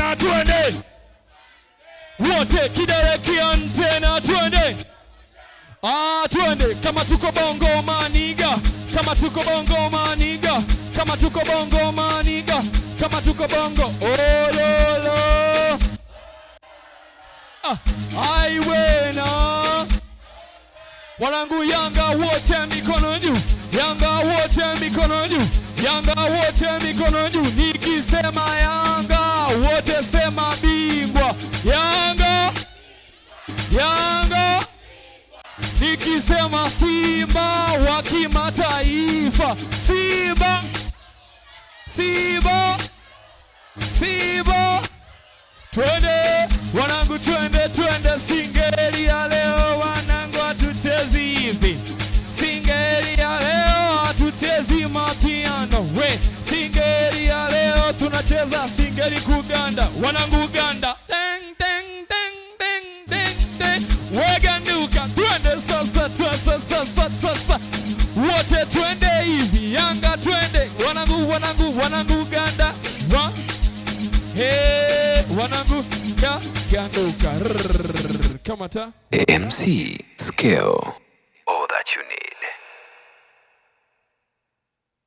antena twende. Wote kidole kiantena twende. Twende kama tuko bongo maniga. Kama tuko bongo maniga. Kama tuko bongo maniga. Kama tuko bongo. Oh lolo. Aiwena. Wanangu Yanga wote mikono juu. Yanga wote mikono juu. Yanga wote mikono juu. Nikisema Yanga wote sema bingwa. Yanga. Yanga. Nikisema Simba wa kimataifa. Simba. Simba. Simba. Twende wanangu twende singeli ya leo wanangu atuchezi hivi. Singeli ya leo atuchezi mapiano we. Singeli ya leo tunacheza singeli kuganda. Wanangu Uganda. Deng deng deng deng deng deng. Weganduka twende sasa. Wote twende hivi. Yanga twende wanangu Uganda. Hey, wanangu ganduka. Kamata MC Skill.